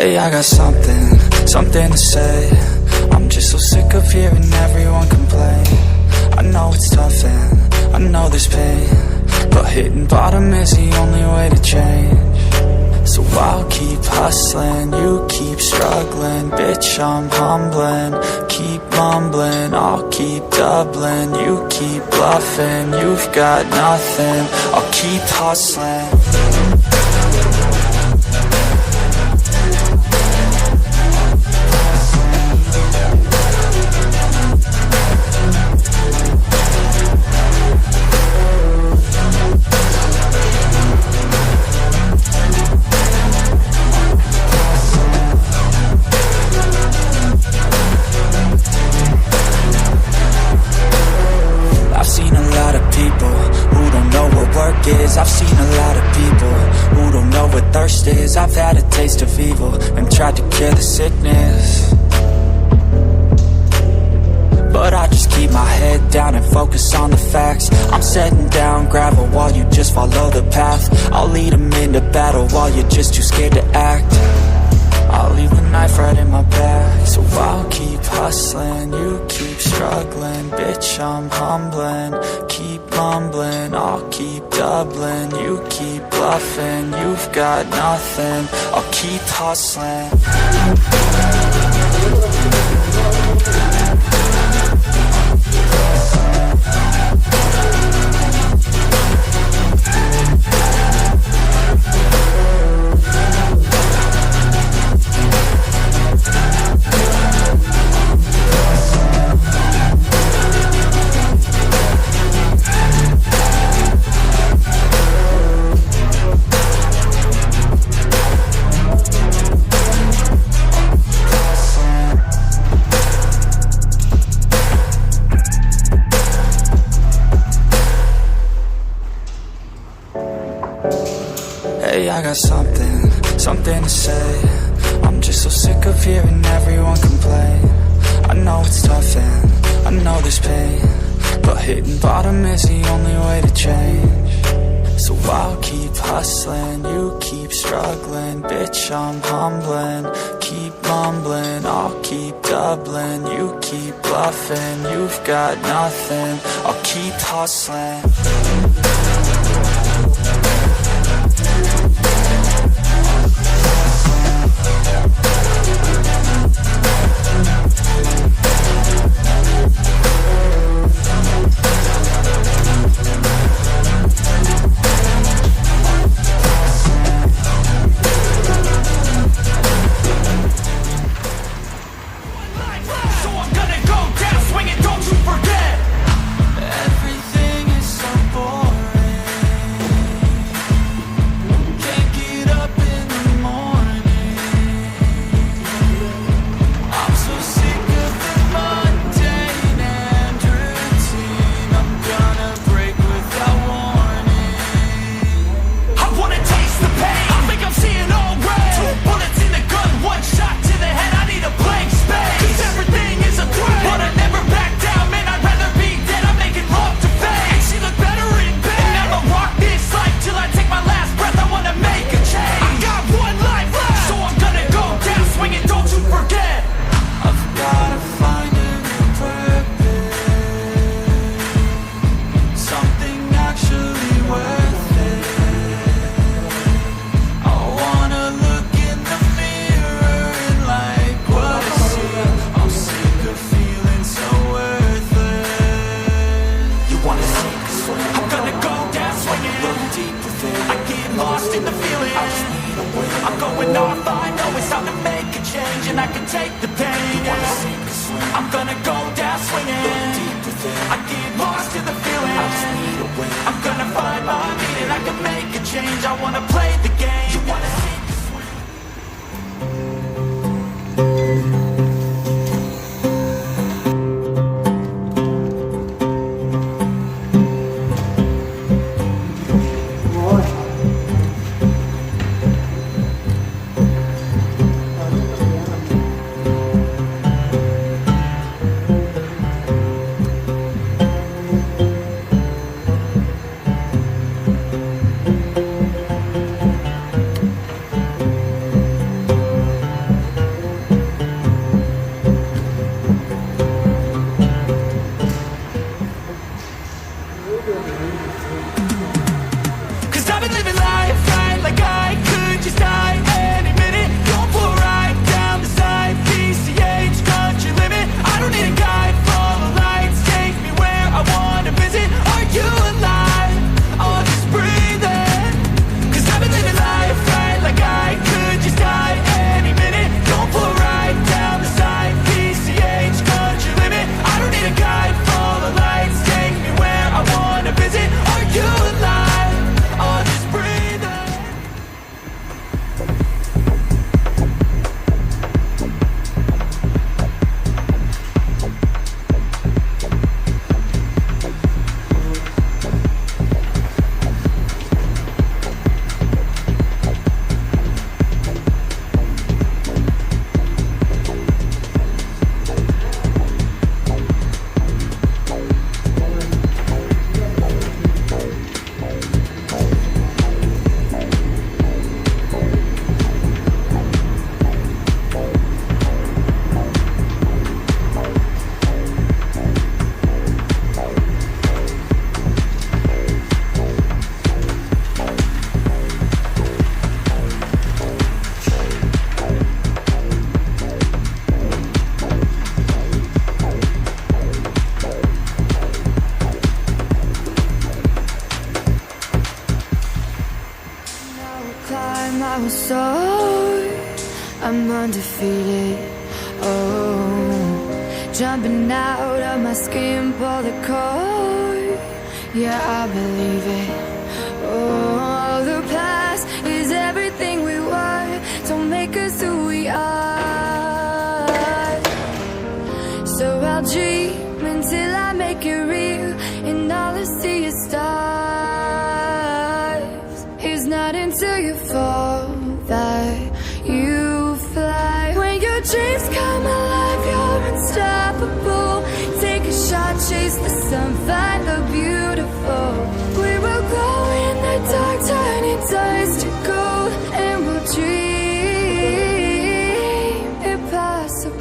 Hey, I got something to say. I'm just so sick of hearing everyone complain. I know it's tough and I know there's pain, but hitting bottom is the only way to change. So I'll keep hustling, you keep struggling. Bitch, I'm humbling, keep mumbling. I'll keep doubling, you keep bluffing. You've got nothing, I'll keep hustling. I've seen a lot of people who don't know what thirst is. I've had a taste of evil and tried to cure the sickness, but I just keep my head down and focus on the facts. I'm setting down gravel while you just follow the path. I'll lead them into battle while you're just too scared to act. I'll leave the knife right in my back. So I'll keep hustling, you keep struggling. Bitch, I'm humbling, keep mumbling. I'll keep doubling, you keep bluffing. You've got nothing, I'll keep hustling. Hey, I got something to say. I'm just so sick of hearing everyone complain. I know it's tough and I know there's pain, but hitting bottom is the only way to change. So I'll keep hustling, you keep struggling. Bitch, I'm humbling, keep mumbling. I'll keep doubling, you keep bluffing. You've got nothing, I'll keep hustling. time I was sold, I'm undefeated. Oh, jumping out of my skin, pull the cord. Yeah, I believe it. Oh, the past is everything we were. Don't make us who we are. So I'll dream until I make it real, and all I see is stars. It's not until you fall that you fly. When your dreams come alive, you're unstoppable. Take a shot, chase the sun, find the beautiful. We will glow in the dark, turning dust to gold, and we'll dream impossible.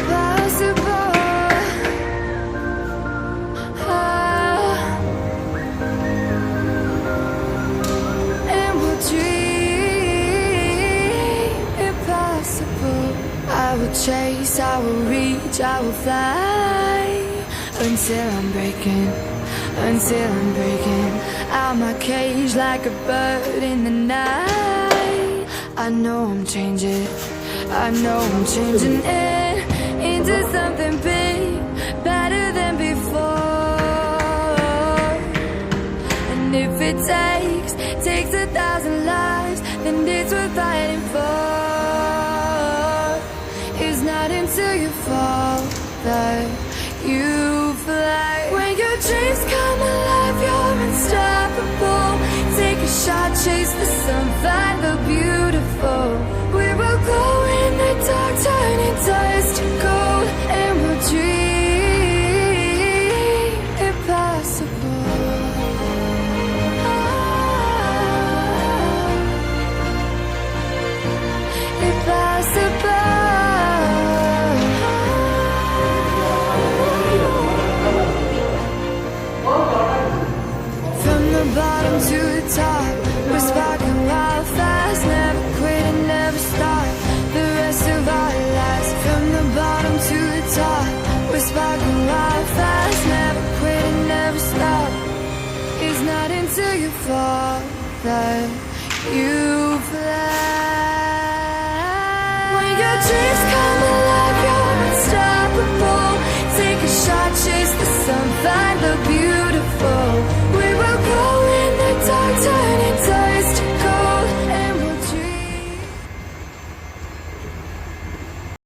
Possible. And we'll dream impossible. I will chase, I will reach, I will fly, until I'm breaking out my cage like a bird in the night. I know I'm changing it into something big, better than before. And if it takes 1,000 lives, then it's worth fighting for. It's not until you fall that you fly. When your dreams come alive, you're unstoppable. Take a shot, chase the sun, find the beautiful. We will glow in the dark, turning dust to gold, and we'll dream impossible. Impossible. Bottom to the top, we're sparking wild fast. Never quit and never stop, the rest of our lives. From the bottom to the top, we're sparking wild fast. Never quit and never stop. It's not until you fall that you